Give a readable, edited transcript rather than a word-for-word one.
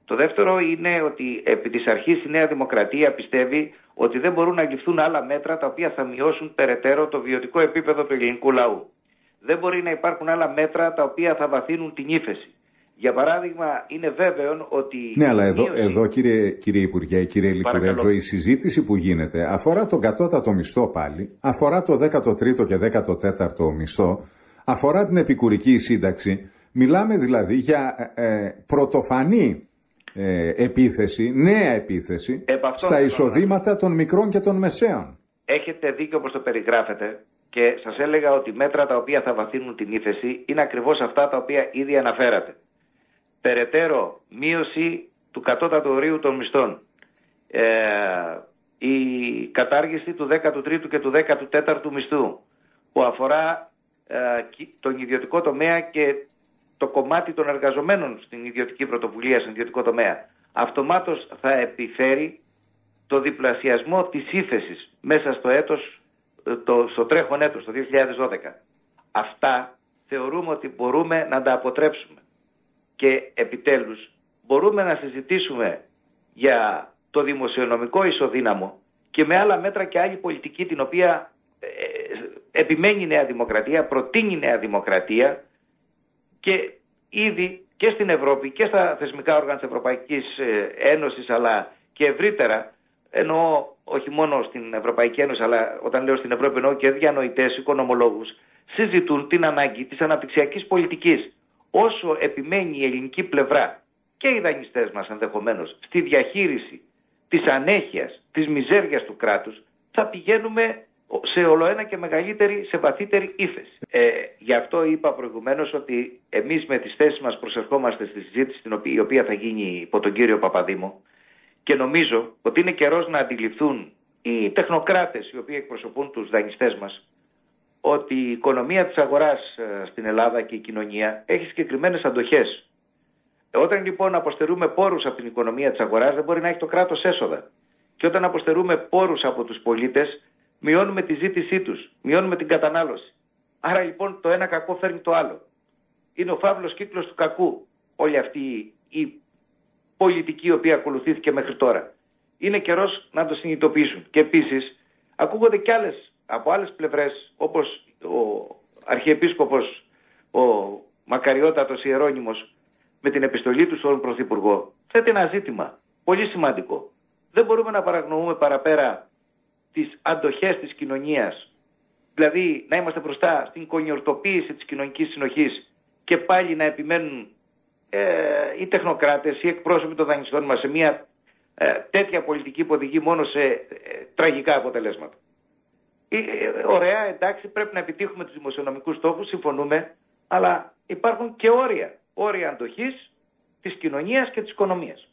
Το δεύτερο είναι ότι επί της αρχής η Νέα Δημοκρατία πιστεύει ότι δεν μπορούν να ληφθούν άλλα μέτρα τα οποία θα μειώσουν περαιτέρω το βιωτικό επίπεδο του ελληνικού λαού. Δεν μπορεί να υπάρχουν άλλα μέτρα τα οποία θα βαθύνουν την ύφεση. Για παράδειγμα, είναι βέβαιο ότι... Ναι, αλλά εδώ κύριε Υπουργέ, κύριε Λικουρέτζο, η συζήτηση που γίνεται αφορά τον κατώτατο μισθό πάλι, αφορά το 13ο και 14ο μισθό, αφορά την επικουρική σύνταξη. Μιλάμε δηλαδή για πρωτοφανή επίθεση, νέα επίθεση στα εισοδήματα των μικρών και των μεσαίων. Έχετε δίκιο όπως το περιγράφετε και σας έλεγα ότι μέτρα τα οποία θα βαθύνουν την ύφεση είναι ακριβώς αυτά τα οποία ήδη αναφέρατε. Περαιτέρω μείωση του κατώτατου ορίου των μισθών, η κατάργηση του 13ου και του 14ου μισθού που αφορά τον ιδιωτικό τομέα και το κομμάτι των εργαζομένων στην ιδιωτική πρωτοβουλία, στον ιδιωτικό τομέα, αυτομάτως θα επιφέρει το διπλασιασμό της ύφεσης μέσα στο τρέχον έτος, το 2012. Αυτά θεωρούμε ότι μπορούμε να τα αποτρέψουμε. Και επιτέλους μπορούμε να συζητήσουμε για το δημοσιονομικό ισοδύναμο και με άλλα μέτρα και άλλη πολιτική την οποία επιμένει η Νέα Δημοκρατία, προτείνει η Νέα Δημοκρατία και ήδη και στην Ευρώπη και στα θεσμικά όργανα της Ευρωπαϊκής Ένωσης αλλά και ευρύτερα, εννοώ όχι μόνο στην Ευρωπαϊκή Ένωση αλλά όταν λέω στην Ευρώπη εννοώ και διανοητές, οικονομολόγους, συζητούν την ανάγκη της αναπτυξιακής πολιτικής. Όσο επιμένει η ελληνική πλευρά και οι δανειστές μας ενδεχομένως στη διαχείριση της ανέχειας, της μιζέριας του κράτους, θα πηγαίνουμε σε ολοένα και μεγαλύτερη, σε βαθύτερη ύφεση. Γι' αυτό είπα προηγουμένως ότι εμείς με τις θέσεις μας προσερχόμαστε στη συζήτηση η οποία θα γίνει υπό τον κύριο Παπαδήμο και νομίζω ότι είναι καιρός να αντιληφθούν οι τεχνοκράτες οι οποίοι εκπροσωπούν τους δανειστές μας ότι η οικονομία της αγοράς στην Ελλάδα και η κοινωνία έχει συγκεκριμένες αντοχές. Όταν λοιπόν αποστερούμε πόρους από την οικονομία της αγοράς δεν μπορεί να έχει το κράτος έσοδα. Και όταν αποστερούμε πόρους από τους πολίτες μειώνουμε τη ζήτησή τους, μειώνουμε την κατανάλωση. Άρα λοιπόν το ένα κακό φέρνει το άλλο. Είναι ο φαύλος κύκλος του κακού όλη αυτή η πολιτική η οποία ακολουθήθηκε μέχρι τώρα. Είναι καιρός να το συνειδητοποιήσουν. Και επίσης ακούγονται κι από άλλες πλευρές, όπως ο Αρχιεπίσκοπος, ο Μακαριότατος Ιερώνυμος, με την επιστολή του στον Πρωθυπουργό, θέτει ένα ζήτημα πολύ σημαντικό. Δεν μπορούμε να παραγνωρούμε παραπέρα τις αντοχές της κοινωνίας, δηλαδή να είμαστε μπροστά στην κονιορτοποίηση της κοινωνικής συνοχής και πάλι να επιμένουν οι τεχνοκράτες, οι εκπρόσωποι των δανειστών μας σε μια τέτοια πολιτική που οδηγεί μόνο σε τραγικά αποτελέσματα. Ωραία, εντάξει, πρέπει να επιτύχουμε τους δημοσιονομικούς στόχους, συμφωνούμε, αλλά υπάρχουν και όρια αντοχής της κοινωνίας και της οικονομίας.